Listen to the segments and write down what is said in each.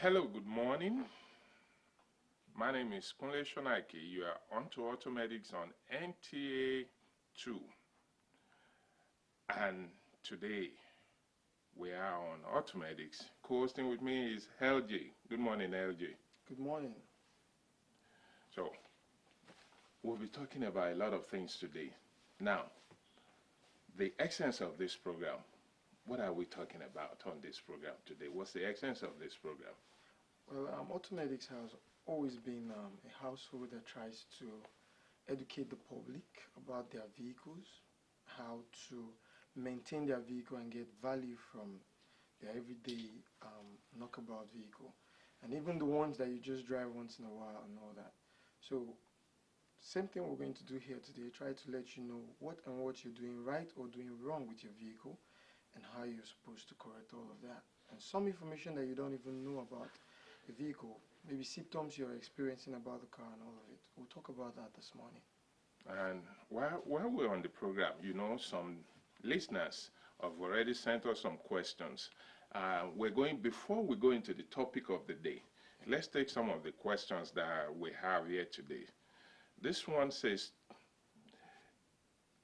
Hello, good morning. My name is Kunle Shonaike. You are on to Automedics on NTA 2. And today we are on Automedics. Co-hosting with me is LJ. Good morning, LJ. Good morning. So, we'll be talking about a lot of things today. Now, the essence of this program, what are we talking about on this program today? What's the essence of this program? Well, Automedics has always been a household that tries to educate the public about their vehicles, how to maintain their vehicle and get value from their everyday knockabout vehicle, and even the ones that you just drive once in a while and all that. So, same thing we're going to do here today, try to let you know what you're doing right or doing wrong with your vehicle and how you're supposed to correct all of that. And some information that you don't even know about the vehicle, maybe symptoms you're experiencing about the car and all of it. We'll talk about that this morning. And while we're on the program, you know, some listeners have already sent us some questions. Before we go into the topic of the day, let's take some of the questions that we have here today. This one says,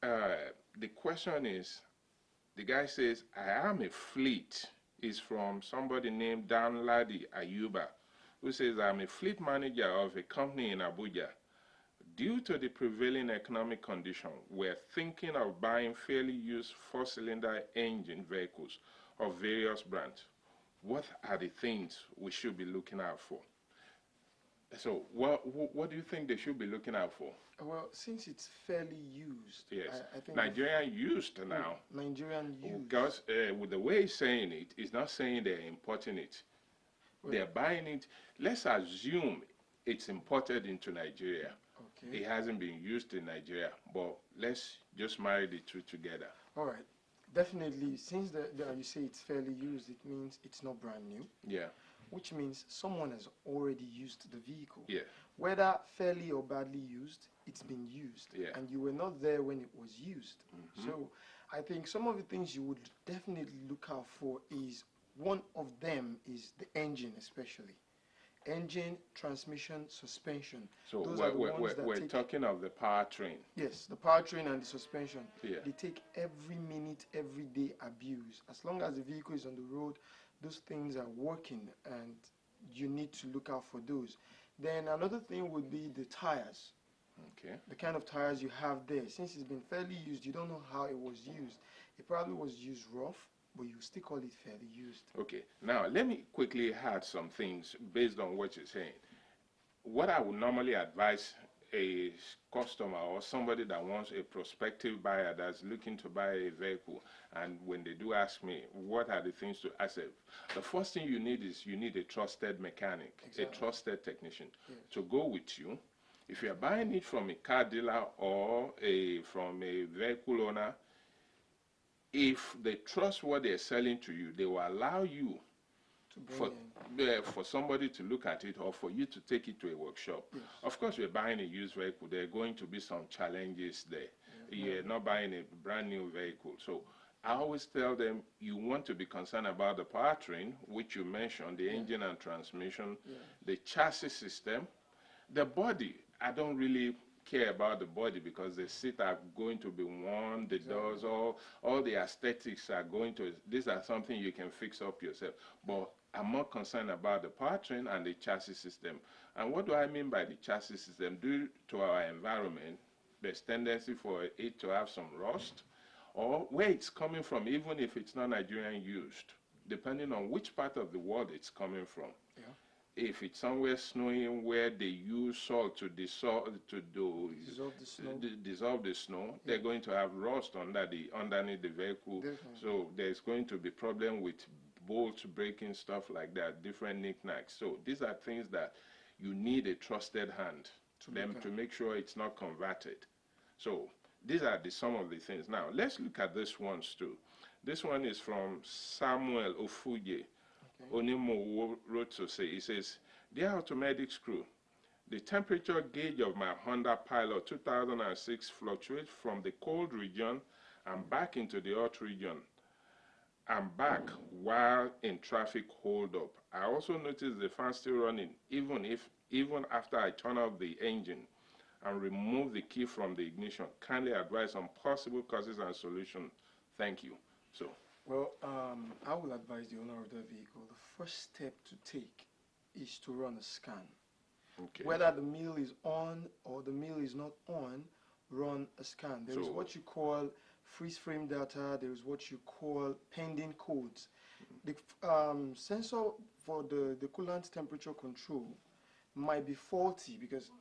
the question is, the guy says, I am a fleet. Is from somebody named Danladi Ayuba, who says, I'm a fleet manager of a company in Abuja. Due to the prevailing economic condition, we're thinking of buying fairly used four-cylinder engine vehicles of various brands. What are the things we should be looking out for? So what do you think they should be looking out for? Well, since it's fairly used, yes, I think Nigerian used now. Nigerian used. Because with the way he's saying it, it's not saying they're importing it. Well, they're buying it. Let's assume it's imported into Nigeria. Okay. It hasn't been used in Nigeria, but let's just marry the two together. All right. Definitely, since you say it's fairly used, it means it's not brand new. Yeah. Which means someone has already used the vehicle. Yeah. Whether fairly or badly used, it's been used. Yeah. And you were not there when it was used. Mm-hmm. So I think some of the things you would definitely look out for is, one of them is the engine especially. Engine, transmission, suspension. So those are the ones that we're talking of the powertrain. Yes, the powertrain and the suspension. Yeah. They take every minute, every day abuse. As long as the vehicle is on the road, those things are working and you need to look out for those. Then another thing would be the tires. Okay. The kind of tires you have there. Since it's been fairly used, you don't know how it was used. It probably was used rough, but you still call it fairly used. Okay. Now, let me quickly add some things based on what you're saying. What I would normally advise a customer or somebody that wants a prospective buyer that's looking to buy a vehicle, and when they do ask me what are the things to, I say the first thing you need is a trusted mechanic. Exactly. A trusted technician. Yes. To go with you. If you're buying it from a car dealer or from a vehicle owner, if they trust what they're selling to you, they will allow you for somebody to look at it or for you to take it to a workshop. Yes. Of course, we're buying a used vehicle. There are going to be some challenges there. Yeah. You're not buying a brand new vehicle. So I always tell them you want to be concerned about the powertrain, which you mentioned, the engine and transmission, the chassis system, the body. I don't really care about the body because the seats are going to be worn, the doors, all the aesthetics are going to, these are something you can fix up yourself. But I'm more concerned about the powertrain and the chassis system. And what do I mean by the chassis system? Due to our environment, there's tendency for it to have some rust, or where it's coming from, even if it's not Nigerian used, depending on which part of the world it's coming from. Yeah. If it's somewhere snowing where they use salt to dissolve the snow, they're going to have rust underneath the vehicle. Definitely. So there's going to be problem with bolts breaking, stuff like that, different knickknacks. So these are things that you need a trusted hand to make sure it's not converted. So these are some of the things. Now let's look at this ones too. This one is from Samuel Ofuye. Onimo wrote to say, he says, Dear Automedics crew, the temperature gauge of my Honda Pilot 2006 fluctuates from the cold region and back into the hot region. I'm back while in traffic hold up. I also noticed the fan still running even after I turn off the engine and remove the key from the ignition. Kindly advise on possible causes and solutions. Thank you. So, well, I will advise the owner of the vehicle. The first step to take is to run a scan. okay. Whether the mill is on or the mill is not on, run a scan. There is what you call freeze frame data. There is what you call pending codes. The sensor for the coolant temperature control might be faulty because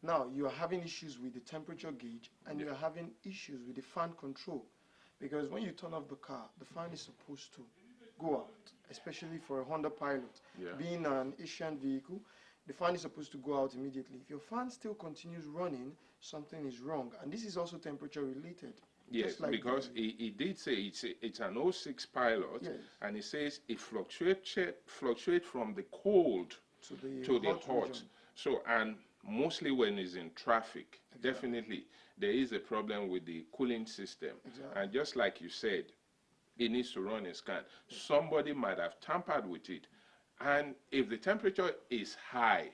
now you are having issues with the temperature gauge and you are having issues with the fan control, because when you turn off the car, the fan is supposed to go out, especially for a Honda Pilot. Being an Asian vehicle, the fan is supposed to go out immediately. If your fan still continues running, something is wrong, and this is also temperature related. Yes, like because he did say it's an '06 Pilot, and it says it fluctuates from the cold to the hot. So, and mostly when it's in traffic, definitely there is a problem with the cooling system. And just like you said, it needs to run a scan. Somebody might have tampered with it. And if the temperature is high,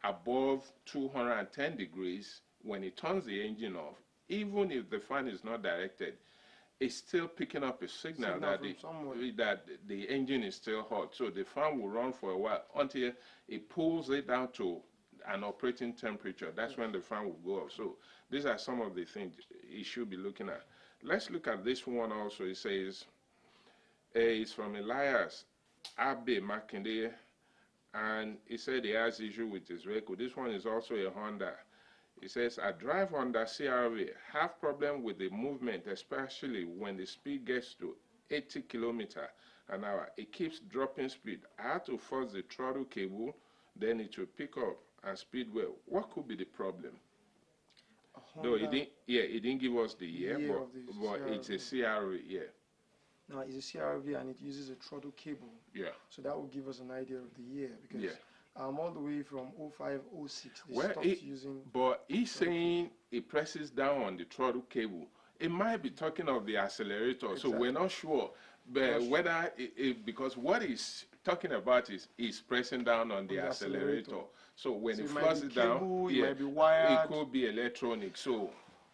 above 210 degrees, when it turns the engine off, even if the fan is not directed, it's still picking up a signal that the engine is still hot. So the fan will run for a while until it pulls it down to an operating temperature. That's when the fan will go off. So these are some of the things you should be looking at. Let's look at this one also. It says, it's from Elias Abe Makinde, and he said he has issue with his vehicle. This one is also a Honda. He says, I drive Honda CRV, have problem with the movement, especially when the speed gets to 80 kilometers an hour. It keeps dropping speed. I had to force the throttle cable, then it will pick up and speed well. What could be the problem? No, he didn't give us the year, but it's a CRV, Now, it's a CRV and it uses a throttle cable. So that will give us an idea of the year, because all the way from 05, 06, they stopped using. But he's saying it presses down on the throttle cable. It might be talking of the accelerator, so we're not sure. But whether because what he's talking about is pressing down on the accelerator. So when it flushes it down, it might be wired. It could be electronic. So.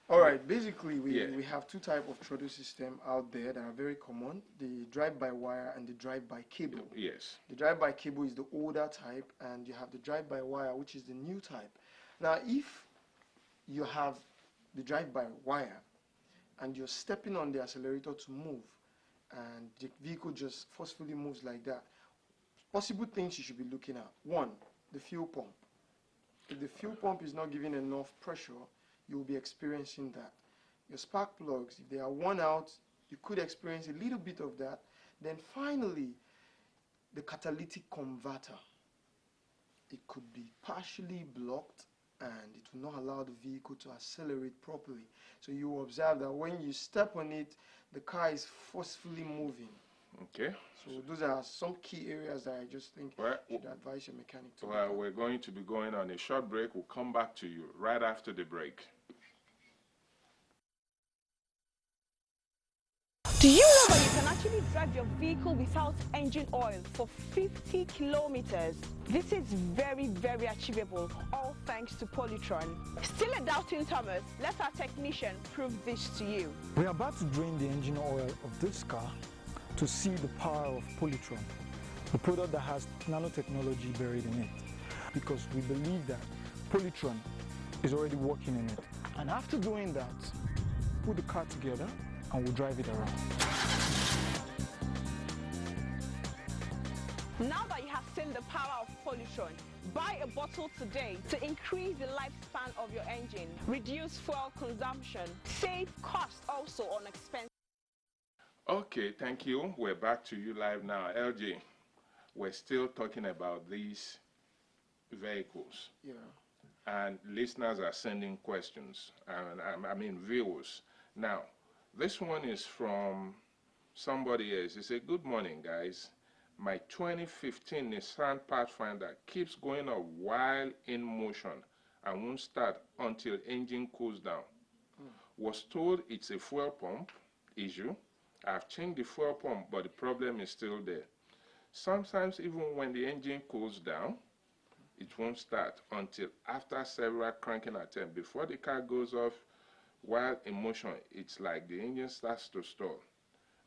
All right, basically we have two types of throttle system out there that are very common: the drive-by-wire and the drive-by-cable. Yes. The drive-by-cable is the older type, and you have the drive-by-wire, which is the new type. Now, if you have the drive-by-wire and you're stepping on the accelerator to move, and the vehicle just forcefully moves like that, possible things you should be looking at. One, the fuel pump. If the fuel pump is not giving enough pressure, you will be experiencing that. Your spark plugs, if they are worn out, you could experience a little bit of that. Then finally, the catalytic converter. It could be partially blocked and it will not allow the vehicle to accelerate properly. So you will observe that when you step on it, the car is forcefully moving. Okay. So those are some key areas that I just think you should advise your mechanic to. Well, we're going to be going on a short break. We'll come back to you right after the break. Do you know that you can actually drive your vehicle without engine oil for 50 kilometers? This is very, very achievable, all thanks to Polytron. Still a doubting Thomas? Let our technician prove this to you. We are about to drain the engine oil of this car to see the power of Polytron, the product that has nanotechnology buried in it, because we believe that Polytron is already working in it. And after doing that, put the car together and we'll drive it around. Now that you have seen the power of Polytron, buy a bottle today to increase the lifespan of your engine, reduce fuel consumption, save cost also on expense. Okay, thank you. We're back to you live now. LG, we're still talking about these vehicles. And listeners are sending questions, and viewers. Now, this one is from somebody else. He said, good morning, guys. My 2015 Nissan Pathfinder keeps going up while in motion and won't start until engine cools down. Was told it's a fuel pump issue I've changed the fuel pump, but the problem is still there. Sometimes even when the engine cools down, it won't start until after several cranking attempts. Before the car goes off, while in motion, it's like the engine starts to stall.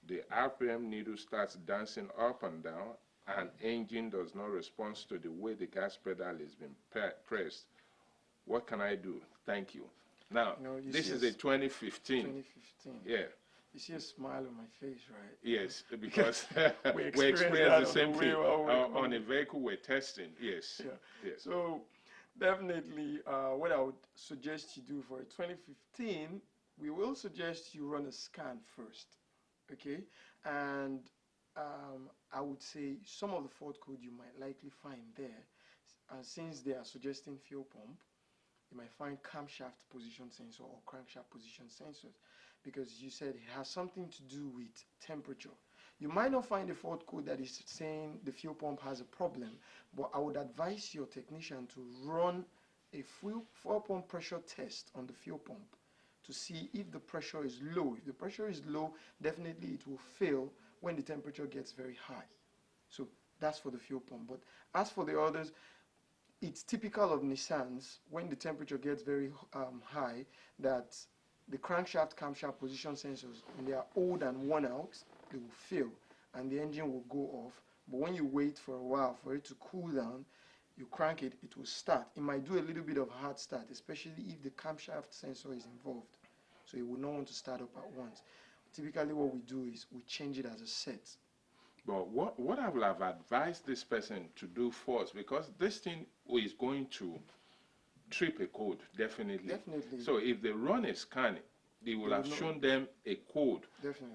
The RPM needle starts dancing up and down, and engine does not respond to the way the gas pedal is being pressed. What can I do? Thank you. Now, this is a 2015. 2015. Yeah. You see a smile on my face, right? Yes, because we we experienced the same thing on on a vehicle we're testing. Yes. Yeah. Yes. So definitely what I would suggest you do for a 2015, we will suggest you run a scan first, okay? And I would say some of the fault code you might likely find there, and since they are suggesting fuel pump, you might find camshaft position sensor or crankshaft position sensors, because you said it has something to do with temperature. You might not find a fault code that is saying the fuel pump has a problem, but I would advise your technician to run a fuel pump pressure test on the fuel pump to see if the pressure is low. If the pressure is low, definitely it will fail when the temperature gets very high. So that's for the fuel pump. But as for the others, it's typical of Nissans when the temperature gets very high that the crankshaft, camshaft position sensors, when they are old and worn out, they will fail and the engine will go off. But when you wait for a while for it to cool down, you crank it, it will start. It might do a little bit of hard start, especially if the camshaft sensor is involved. So it will not want to start up at once. Typically what we do is we change it as a set. But what I would have advised this person to do first, because this thing is going to trip a code, definitely. Definitely. So if they run a scan, they will have shown them a code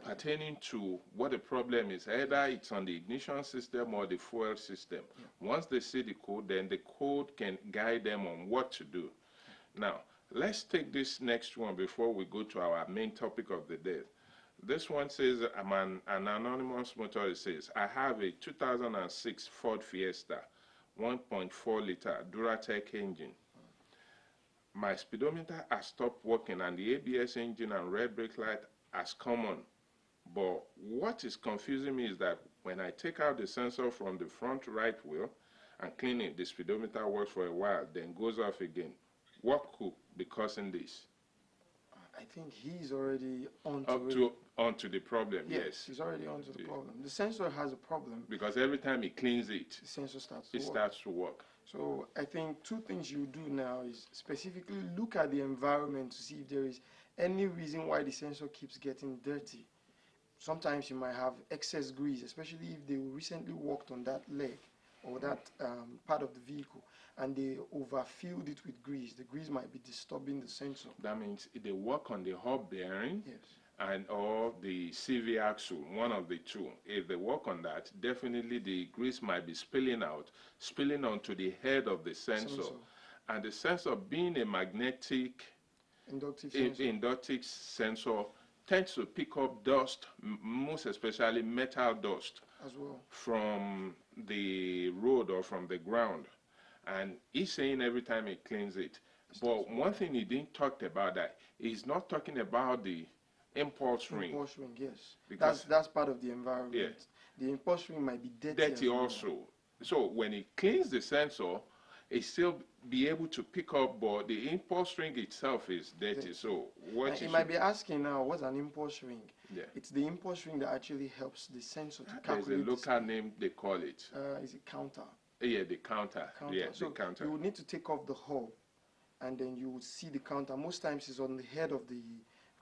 pertaining to what the problem is. Either it's on the ignition system or the fuel system. Yeah. Once they see the code, then the code can guide them on what to do. Now, let's take this next one before we go to our main topic of the day. This one says, I'm an anonymous motorist says, I have a 2006 Ford Fiesta 1.4 liter Duratec engine. My speedometer has stopped working and the ABS engine and red brake light has come on. But what is confusing me is that when I take out the sensor from the front right wheel and clean it, the speedometer works for a while, then goes off again. What could be causing this? I think he's already onto the problem. Yes, he's already onto the problem. The sensor has a problem because every time he cleans it, the sensor starts to work. So I think two things you do now is specifically look at the environment to see if there is any reason why the sensor keeps getting dirty. Sometimes you might have excess grease, especially if they recently worked on that leg or that part of the vehicle and they overfilled it with grease. The grease might be disturbing the sensor. That means they work on the hub bearing, yes, and or the CV axle, one of the two. If they work on that, definitely the grease might be spilling onto the head of the sensor. And the sensor, being a magnetic inductive sensor, tends to pick up dust, most especially metal dust, as well, from the road or from the ground. And he's saying every time he cleans it. But one thing he didn't talk about, that he's not talking about the impulse ring. Impulse ring, yes. Because that's part of the environment. Yeah. The impulse ring might be dirty also. So when he cleans the sensor, it still be able to pick up, but the impulse ring itself is dirty. So what you might be asking now, what's an impulse ring? Yeah. It's the impulse ring that actually helps the sensor to calculate. There's a local name they call it. Is it counter? Yeah, the counter. Yeah, so the counter. You will need to take off the hub, and then you will see the counter. Most times it's on the head of the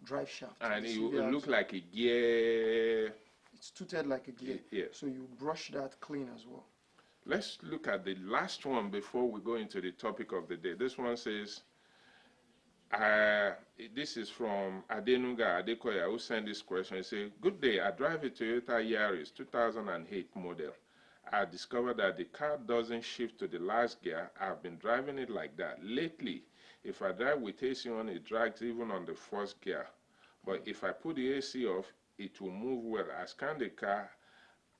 drive shaft. And it will look like a gear. It's toothed like a gear. Yeah. So you brush that clean as well. Let's look at the last one before we go into the topic of the day. This one says, this is from Adenuga Adekoya, who sent this question. He says, good day, I drive a Toyota Yaris 2008 model. I discovered that the car doesn't shift to the last gear. I've been driving it like that. Lately, if I drive with AC on, it drags even on the first gear. But if I put the AC off, it will move well. I scan the car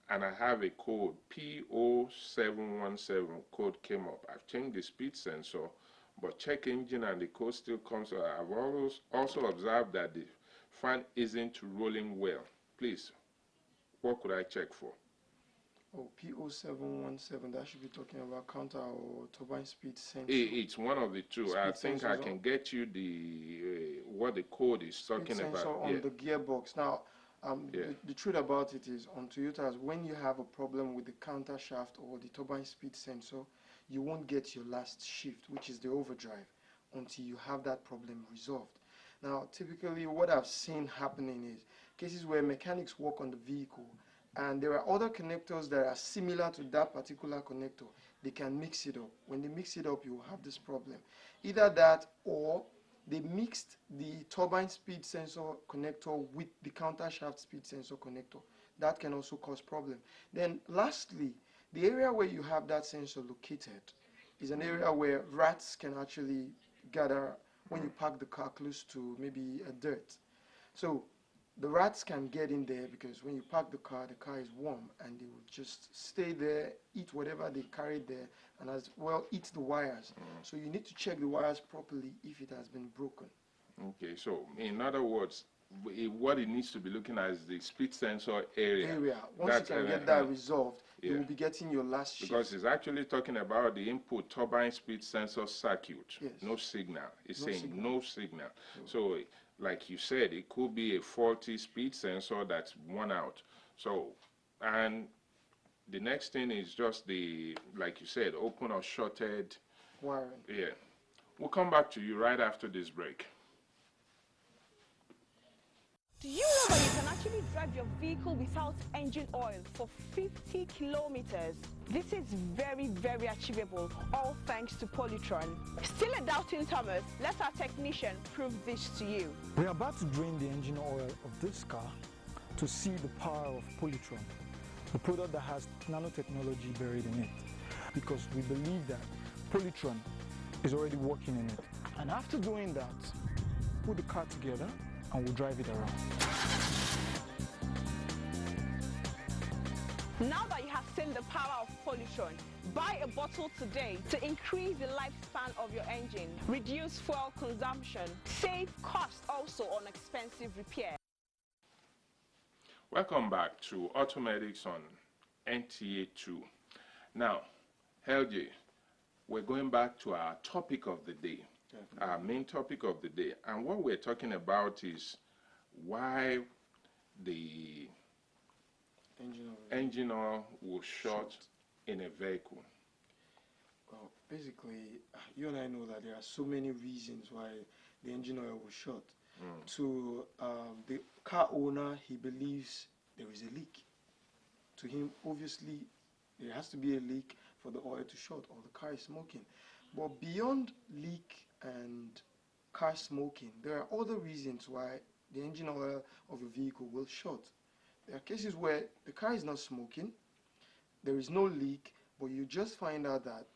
and I have a code, P0717 code came up. I've changed the speed sensor, but check engine and the code still comes. So I've also observed that the fan isn't rolling well. please, what could I check for? Oh, P0717, that should be talking about counter or turbine speed sensor. It's one of the two. Speed I think I sensors can get you the what the code is talking speed sensor about. on the gearbox. Now, the truth about it is, on Toyotas, when you have a problem with the counter shaft or the turbine speed sensor, you won't get your last shift, which is the overdrive, until you have that problem resolved. Now, typically what I've seen happening is cases where mechanics work on the vehicle and there are other connectors that are similar to that particular connector. They can mix it up. When they mix it up, you will have this problem. Either that, or they mixed the turbine speed sensor connector with the counter shaft speed sensor connector. That can also cause problem. Then lastly, the area where you have that sensor located is an area where rats can actually gather when you park the car close to maybe a dirt. So the rats can get in there because when you park the car is warm, and they will just stay there, eat whatever they carried there, and as well eat the wires. So you need to check the wires properly if it has been broken. Okay, so in other words, what it needs to be looking at is the speed sensor area. Once you can get that resolved, you will be getting your last shift. Because it's actually talking about the input turbine speed sensor circuit. Yes. No signal. It's No saying signal. no signal. So, like you said, it could be a faulty speed sensor that's worn out. So, and the next thing is just the, like you said, open or shorted wiring. Yeah. We'll come back to you right after this break. Do you know that you can actually drive your vehicle without engine oil for 50 kilometers? This is very, very achievable, all thanks to Polytron. Still a doubting Thomas? Let our technician prove this to you. We are about to drain the engine oil of this car to see the power of Polytron, the product that has nanotechnology buried in it, because we believe that Polytron is already working in it. And after doing that, put the car together and we'll drive it around. Now that you have seen the power of Polytron, buy a bottle today to increase the lifespan of your engine, reduce fuel consumption, save cost also on expensive repair. Welcome back to Automedics on NTA2. Now, LJ, we're going back to our topic of the day. Our main topic of the day, and what we're talking about is why the engine oil will short in a vehicle. Well, basically, you and I know that there are so many reasons why the engine oil will short. To the car owner, he believes there is a leak. To him, obviously, there has to be a leak for the oil to short, or the car is smoking. But beyond leak and car smoking, there are other reasons why the engine oil of a vehicle will short. There are cases where the car is not smoking, there is no leak, but you just find out that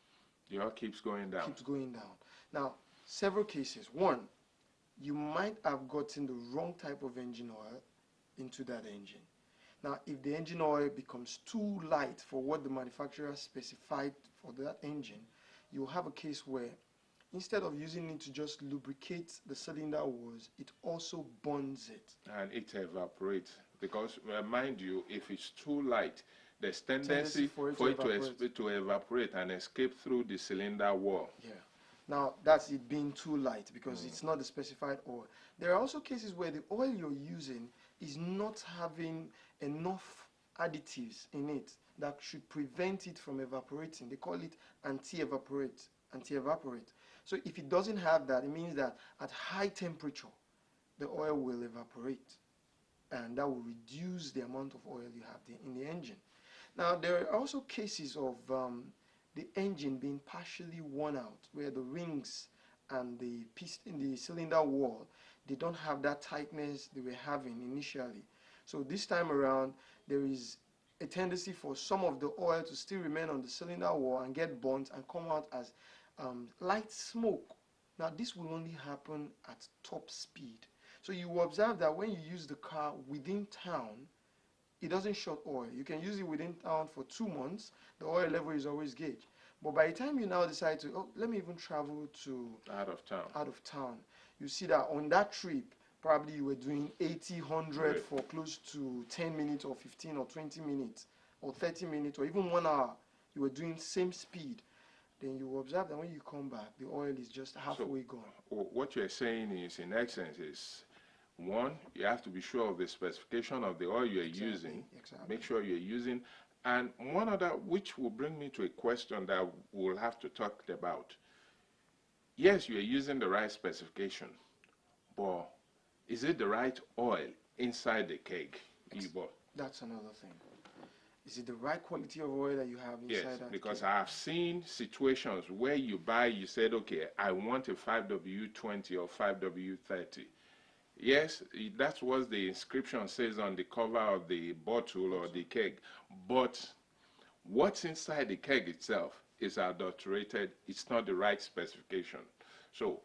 the oil keeps going down. Now, several cases. One, you might have gotten the wrong type of engine oil into that engine. Now, if the engine oil becomes too light for what the manufacturer specified for that engine, you'll have a case where instead of using it to just lubricate the cylinder walls, it also burns it. And it evaporates. Because, mind you, if it's too light, there's tendency for it to evaporate and escape through the cylinder wall. Yeah. Now, that's it being too light because it's not the specified oil. There are also cases where the oil you're using is not having enough additives in it that should prevent it from evaporating. They call it anti-evaporate. So if it doesn't have that, it means that at high temperature, the oil will evaporate, and that will reduce the amount of oil you have in the engine. Now, there are also cases of the engine being partially worn out, where the rings and the piston, the cylinder wall, they don't have that tightness they were having initially. So this time around, there is a tendency for some of the oil to still remain on the cylinder wall and get burnt and come out as light smoke. Now, this will only happen at top speed. So you will observe that when you use the car within town, it doesn't short oil. You can use it within town for 2 months. The oil level is always gauged. But by the time you now decide to, let me even travel to out of town, you see that on that trip, Probably you were doing 80, 100 Right. for close to 10 minutes or 15 or 20 minutes or 30 minutes or even 1 hour. You were doing same speed. Then you observe that when you come back, the oil is just halfway gone. What you're saying is, in essence, is one, you have to be sure of the specification of the oil you're using. Exactly. Make sure you're using. And one other, which will bring me to a question that we'll have to talk about. Yes, you're using the right specification, but is it the right oil inside the keg you bought? That's another thing. Is it the right quality of oil that you have inside Yes, that because keg? I have seen situations where you buy, you said, okay, I want a 5W20 or 5W30. Yes, that's what the inscription says on the cover of the bottle or the keg. But what's inside the keg itself is adulterated. It's not the right specification. So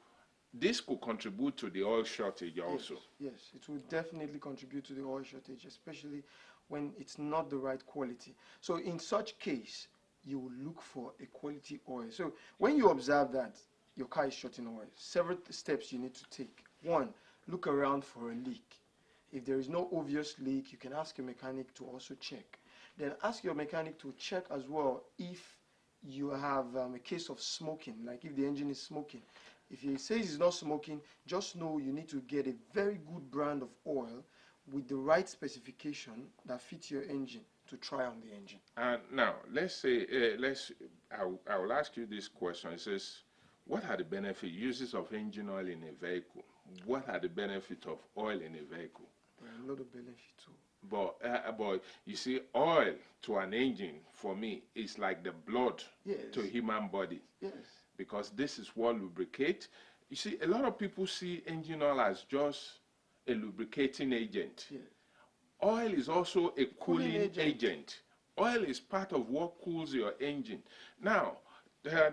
this could contribute to the oil shortage also. Yes, it will definitely contribute to the oil shortage, especially when it's not the right quality. So in such case, you will look for a quality oil. So when you observe that your car is short in oil, several steps you need to take. One, look around for a leak. If there is no obvious leak, you can ask your mechanic to also check. Then ask your mechanic to check as well if you have a case of smoking, like if the engine is smoking. If he says it's not smoking, just know you need to get a very good brand of oil with the right specification that fits your engine to try on the engine. And now, let's say, I will ask you this question. It says, what are the benefits, uses of engine oil in a vehicle? What are the benefits of oil in a vehicle? There are a lot of benefits too. But you see, oil to an engine, for me, is like the blood to a human body. Yes. Because this is what lubricates. You see, a lot of people see engine oil as just a lubricating agent. Yes. Oil is also a cooling agent. agent. Oil is part of what cools your engine. Now,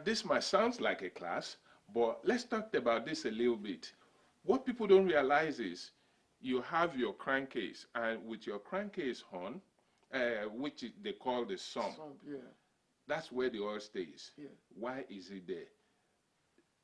this might sound like a class, but let's talk about this a little bit. What people don't realize is you have your crankcase, and with your crankcase on, which they call the sump, Yeah. that's where the oil stays. Yeah. Why is it there?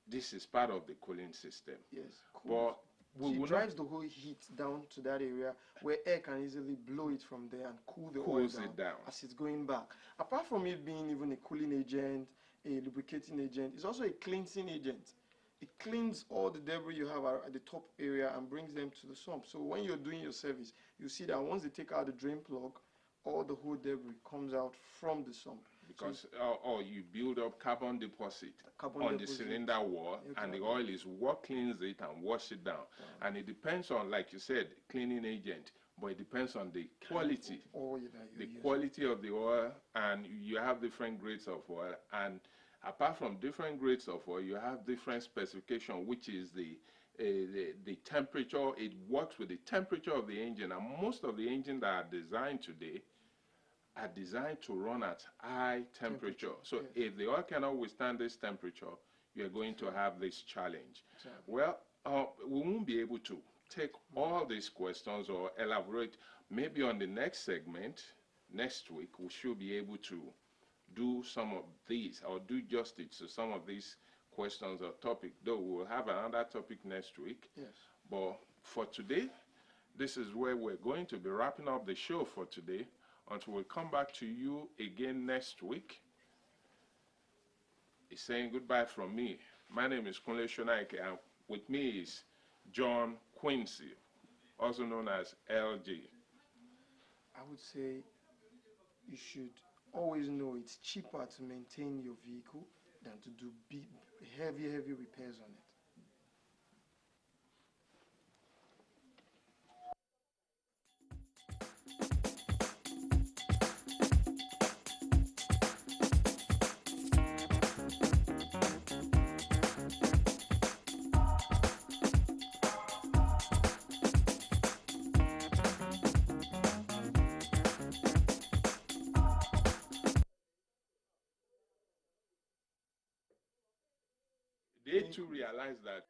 This is part of the cooling system. Yes. But we It will drives the whole heat down to that area where air can easily blow it from there and cool the Cools oil it down. as it's going back. Apart from it being even a cooling agent, a lubricating agent, it's also a cleansing agent. It cleans all the debris you have at the top area and brings them to the sump. So when you're doing your service, you see that once they take out the drain plug, all the whole debris comes out from the sump. Because or you build up carbon deposit Carbon on deposit. the cylinder wall, and the Exactly. oil is what cleans it and wash it down. And it depends on, like you said, cleaning agent, but it depends on the quality. Oil that you're The using. quality of the oil, and you have different grades of oil, and apart from different grades of oil, you have different specification, which is the temperature. It works with the temperature of the engine, and most of the engines that are designed today are designed to run at high temperature. So yes. if the oil cannot withstand this temperature, you're going to have this challenge. Exactly. Well, we won't be able to take all these questions or elaborate. Maybe on the next segment, next week, we should be able to do some of these or do justice to some of these questions or topic, though we will have another topic next week. Yes. But for today, this is where we're going to be wrapping up the show for today until we come back to you again next week. It's saying goodbye from me. My name is Kunle Shonaike, and with me is John Quincy, also known as LG. I would say you should always know it's cheaper to maintain your vehicle than to do heavy repairs on it. They too realize that